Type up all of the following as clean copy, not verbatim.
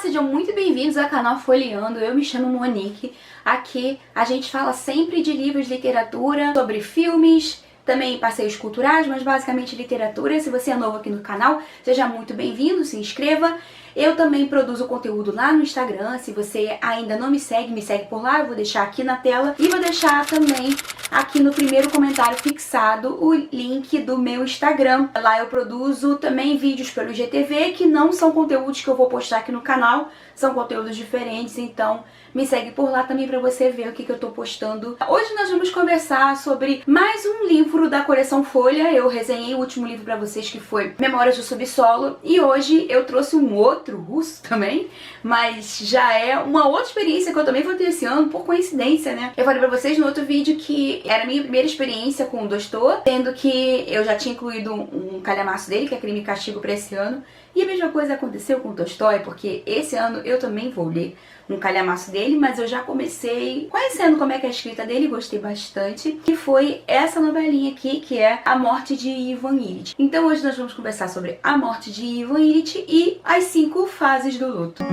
sejam muito bem-vindos ao canal Folheando. Eu me chamo Monique. Aqui a gente fala sempre de livros de literatura, sobre filmes, também passeios culturais, mas basicamente literatura. Se você é novo aqui no canal, seja muito bem-vindo, se inscreva. Eu também produzo conteúdo lá no Instagram. Se você ainda não me segue por lá. Eu vou deixar aqui na tela e vou deixar também aqui no primeiro comentário fixado o link do meu Instagram. Lá eu produzo também vídeos pelo IGTV, que não são conteúdos que eu vou postar aqui no canal, são conteúdos diferentes, então me segue por lá também pra você ver o que eu tô postando. Hoje nós vamos conversar sobre mais um livro da coleção Folha. Eu resenhei o último livro pra vocês, que foi Memórias do Subsolo, e hoje eu trouxe um outro russo também, mas já é uma outra experiência que eu também vou ter esse ano, por coincidência, né? Eu falei pra vocês no outro vídeo que era a minha primeira experiência com o Dostô, sendo que eu já tinha incluído um calhamaço dele, que é Crime e Castigo, pra esse ano. E a mesma coisa aconteceu com o Tolstói, porque esse ano eu também vou ler um calhamaço dele, mas eu já comecei conhecendo como é que é a escrita dele, gostei bastante, que foi essa novelinha aqui, que é A Morte de Ivan Ilitch. Então hoje nós vamos conversar sobre A Morte de Ivan Ilitch e as 5 fases do luto.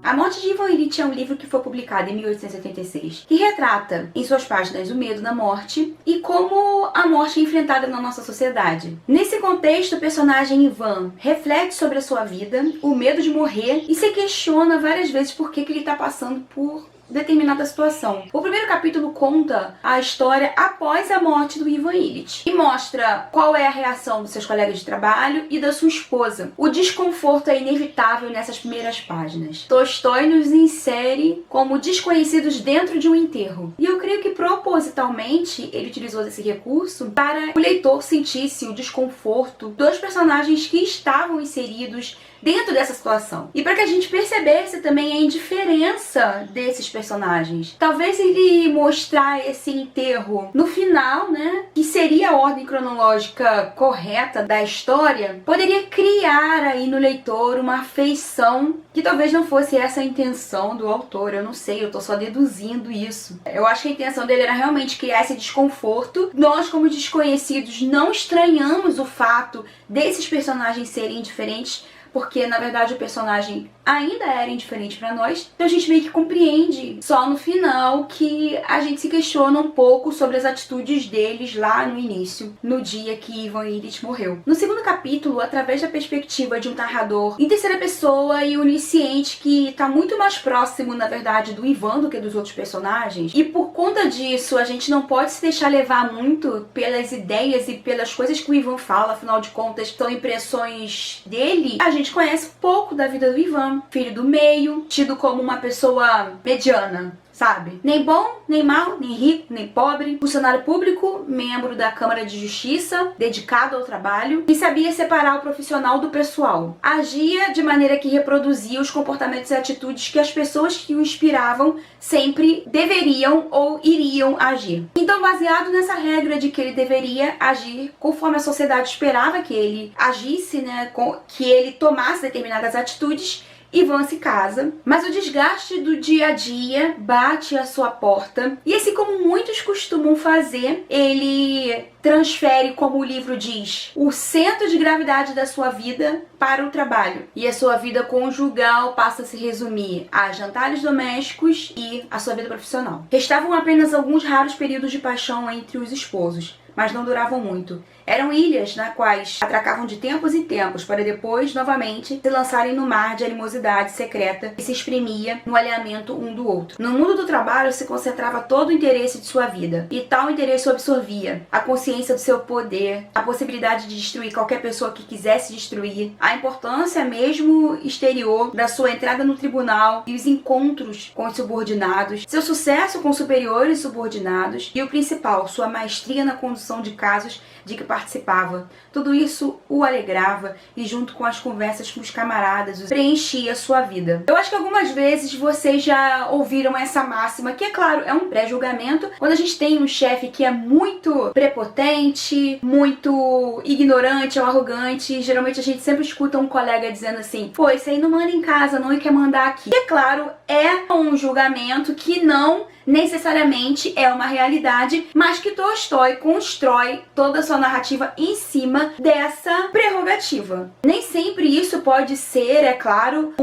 A Morte de Ivan Ilitch é um livro que foi publicado em 1886, que retrata em suas páginas o medo da morte e como a morte é enfrentada na nossa sociedade. Nesse contexto, o personagem Ivan reflete sobre a sua vida, o medo de morrer, e se questiona várias vezes por que ele está passando por determinada situação. O primeiro capítulo conta a história após a morte do Ivan Ilitch e mostra qual é a reação dos seus colegas de trabalho e da sua esposa. O desconforto é inevitável nessas primeiras páginas. Tolstói nos insere como desconhecidos dentro de um enterro. E eu creio que propositalmente ele utilizou esse recurso para o leitor sentisse o desconforto dos personagens que estavam inseridos dentro dessa situação. E para que a gente percebesse também a indiferença desses personagens. Talvez ele mostrar esse enterro no final, né, que seria a ordem cronológica correta da história, poderia criar aí no leitor uma afeição que talvez não fosse essa a intenção do autor. Eu não sei, eu tô só deduzindo isso. Eu acho que a intenção dele era realmente criar esse desconforto. Nós, como desconhecidos, não estranhamos o fato desses personagens serem diferentes, porque na verdade o personagem ainda era indiferente pra nós. Então a gente meio que compreende só no final que a gente se questiona um pouco sobre as atitudes deles lá no início, no dia que Ivan Ilitch morreu. No segundo capítulo, através da perspectiva de um narrador em terceira pessoa e onisciente, que tá muito mais próximo, na verdade, do Ivan do que dos outros personagens, e por conta disso a gente não pode se deixar levar muito pelas ideias e pelas coisas que o Ivan fala, afinal de contas são impressões dele. A gente conhece pouco da vida do Ivan, filho do meio, tido como uma pessoa mediana, sabe? Nem bom, nem mal, nem rico, nem pobre. Funcionário público, membro da Câmara de Justiça, dedicado ao trabalho, e sabia separar o profissional do pessoal. Agia de maneira que reproduzia os comportamentos e atitudes que as pessoas que o inspiravam sempre deveriam ou iriam agir. Então, baseado nessa regra de que ele deveria agir conforme a sociedade esperava que ele agisse, né, que ele tomasse determinadas atitudes, Ivan se casa, mas o desgaste do dia a dia bate à sua porta e, assim como muitos costumam fazer, ele transfere, como o livro diz, o centro de gravidade da sua vida para o trabalho. E a sua vida conjugal passa a se resumir a jantares domésticos e a sua vida profissional. Restavam apenas alguns raros períodos de paixão entre os esposos, mas não duravam muito. Eram ilhas nas quais atracavam de tempos em tempos para depois, novamente, se lançarem no mar de animosidade secreta que se exprimia no alinhamento um do outro. No mundo do trabalho se concentrava todo o interesse de sua vida, e tal interesse o absorvia a consciência do seu poder, a possibilidade de destruir qualquer pessoa que quisesse destruir, a importância mesmo exterior da sua entrada no tribunal e os encontros com os subordinados, seu sucesso com superiores subordinados e o principal, sua maestria na condução de casos de que participava. Tudo isso o alegrava e, junto com as conversas com os camaradas, preenchia a sua vida. Eu acho que algumas vezes vocês já ouviram essa máxima, que é claro, é um pré-julgamento. Quando a gente tem um chefe que é muito prepotente, muito ignorante ou arrogante, geralmente a gente sempre escuta um colega dizendo assim: pô, isso aí não manda em casa não e quer mandar aqui. E é claro, é um julgamento que não necessariamente é uma realidade, mas que Tolstói constrói toda a sua narrativa em cima dessa prerrogativa. Nem sempre isso pode ser, é claro,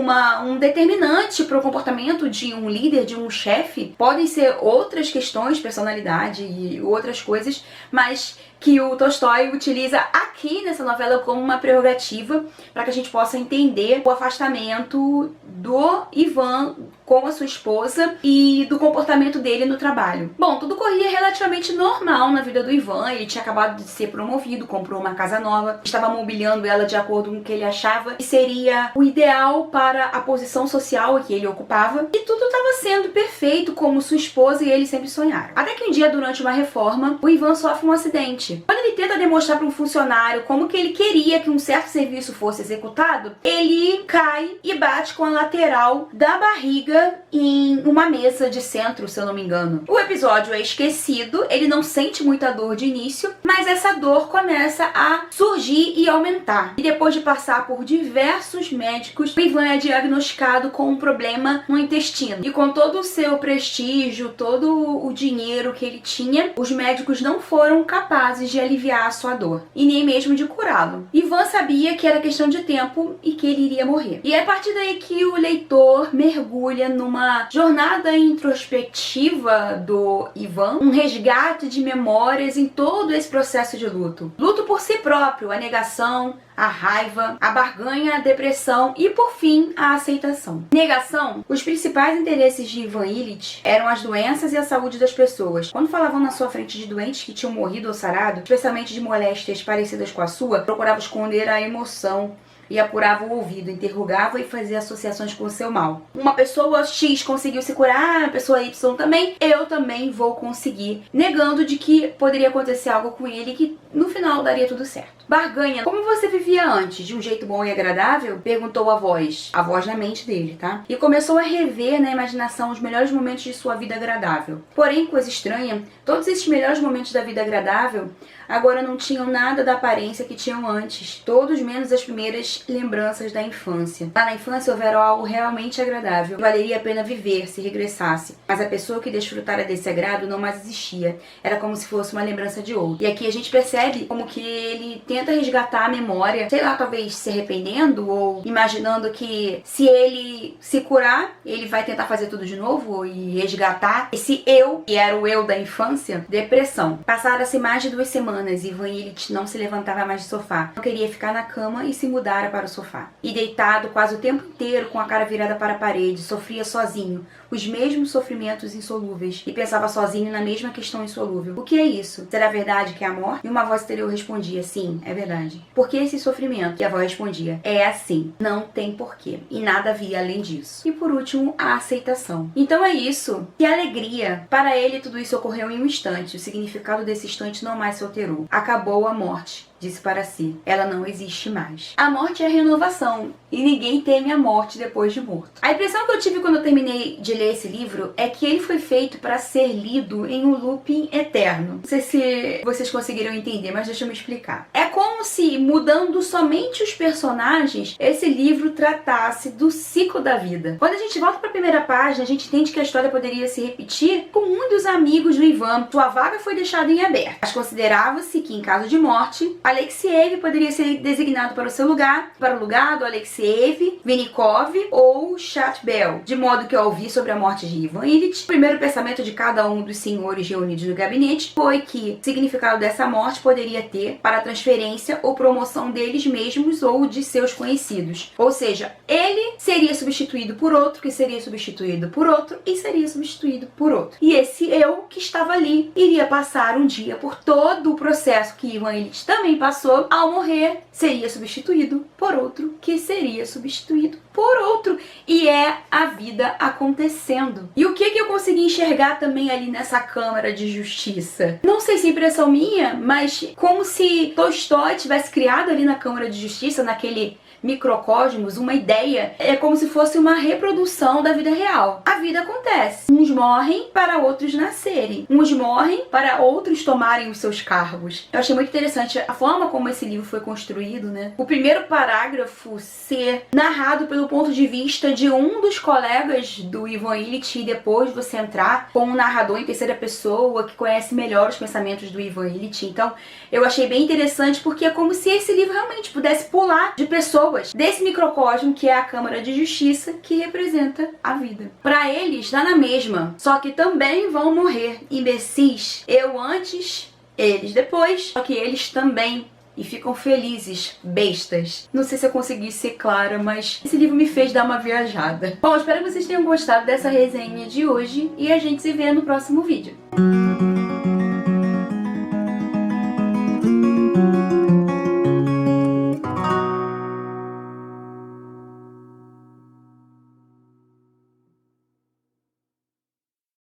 um determinante para o comportamento de um líder, de um chefe. Podem ser outras questões, personalidade e outras coisas, mas que o Tolstói utiliza aqui nessa novela como uma prerrogativa para que a gente possa entender o afastamento do Ivan com a sua esposa e do comportamento dele no trabalho. Bom, tudo corria relativamente normal na vida do Ivan. Ele tinha acabado de ser promovido, comprou uma casa nova, estava mobiliando ela de acordo com o que ele achava que seria o ideal para a posição social que ele ocupava, e tudo estava sendo perfeito como sua esposa e ele sempre sonharam. Até que um dia, durante uma reforma, o Ivan sofre um acidente. Quando ele tenta demonstrar para um funcionário como que ele queria que um certo serviço fosse executado, ele cai e bate com a lateral da barriga em uma mesa de centro, se eu não me engano. O episódio é esquecido, ele não sente muita dor de início, mas essa dor começa a surgir e aumentar. E depois de passar por diversos médicos, o Ivan é diagnosticado com um problema no intestino. E com todo o seu prestígio, todo o dinheiro que ele tinha, os médicos não foram capazes de aliviar a sua dor, e nem mesmo de curá-lo. Ivan sabia que era questão de tempo e que ele iria morrer. E é a partir daí que o leitor mergulha numa jornada introspectiva do Ivan, um resgate de memórias em todo esse processo de luto. Luto por si próprio, a negação, a raiva, a barganha, a depressão e, por fim, a aceitação. Negação: os principais interesses de Ivan Ilitch eram as doenças e a saúde das pessoas. Quando falavam na sua frente de doentes que tinham morrido ou sarado, especialmente de moléstias parecidas com a sua, procurava esconder a emoção e apurava o ouvido, interrogava e fazia associações com o seu mal. Uma pessoa X conseguiu se curar, a pessoa Y também, eu também vou conseguir, negando de que poderia acontecer algo com ele que no final daria tudo certo. Barganha: como você vivia antes? De um jeito bom e agradável? Perguntou a voz na mente dele, tá? E começou a rever na imaginação os melhores momentos de sua vida agradável. Porém, coisa estranha, todos esses melhores momentos da vida agradável agora não tinham nada da aparência que tinham antes, todos menos as primeiras lembranças da infância. Lá na infância houveram algo realmente agradável, valeria a pena viver se regressasse, mas a pessoa que desfrutara desse agrado não mais existia, era como se fosse uma lembrança de outro. E aqui a gente percebe como que ele tenta resgatar a memória, sei lá, talvez se arrependendo ou imaginando que se ele se curar, ele vai tentar fazer tudo de novo e resgatar esse eu, que era o eu da infância. Depressão: passaram-se mais de 2 semanas e Ivan Ilitch não se levantava mais do sofá. Não queria ficar na cama e se mudara para o sofá. E deitado quase o tempo inteiro com a cara virada para a parede, sofria sozinho os mesmos sofrimentos insolúveis e pensava sozinho na mesma questão insolúvel. O que é isso? Será verdade que é a morte? E uma voz interior respondia: sim, é verdade. Por que esse sofrimento? E a voz respondia: é assim, não tem porquê. E nada havia além disso. E por último, a aceitação. Então é isso. Que alegria! Para ele tudo isso ocorreu em um instante. O significado desse instante não mais se alterou. Acabou a morte. Disse para si: ela não existe mais. A morte é a renovação, e ninguém teme a morte depois de morto. A impressão que eu tive quando eu terminei de ler esse livro é que ele foi feito para ser lido em um looping eterno. Não sei se vocês conseguiram entender, mas deixa eu me explicar. É como se, mudando somente os personagens, esse livro tratasse do ciclo da vida. Quando a gente volta para a primeira página, a gente entende que a história poderia se repetir com um dos amigos do Ivan. Sua vaga foi deixada em aberto, mas considerava-se que, em caso de morte, Alexeev poderia ser designado para o seu lugar, para o lugar do Alexeev, Vinnikov ou Chatbel, de modo que ao ouvir sobre a morte de Ivan Ilitch, o primeiro pensamento de cada um dos senhores reunidos no gabinete foi que o significado dessa morte poderia ter para a transferência ou promoção deles mesmos ou de seus conhecidos. Ou seja, ele seria substituído substituído por outro, que seria substituído por outro e seria substituído por outro. E esse eu que estava ali iria passar um dia por todo o processo que Ivan Illich também passou. Ao morrer, seria substituído por outro, que seria substituído por outro. E é a vida acontecendo. E o que eu consegui enxergar também ali nessa Câmara de Justiça? Não sei se é impressão minha, mas como se Tolstói tivesse criado ali na Câmara de Justiça, naquele microcosmos, uma ideia, é como se fosse uma reprodução da vida real. A vida acontece. Uns morrem para outros nascerem. Uns morrem para outros tomarem os seus cargos. Eu achei muito interessante a forma como esse livro foi construído, né? O primeiro parágrafo ser narrado pelo ponto de vista de um dos colegas do Ivan Illich e depois você entrar com um narrador em terceira pessoa que conhece melhor os pensamentos do Ivan Illich. Então, eu achei bem interessante porque é como se esse livro realmente pudesse pular de pessoas desse microcosmo que é a Câmara de Justiça, que representa a vida. Para eles, dá na mesma, só que também vão morrer. Imbecis, eu antes, eles depois, só que eles também. E ficam felizes, bestas. Não sei se eu consegui ser clara, mas esse livro me fez dar uma viajada. Bom, espero que vocês tenham gostado dessa resenha de hoje e a gente se vê no próximo vídeo.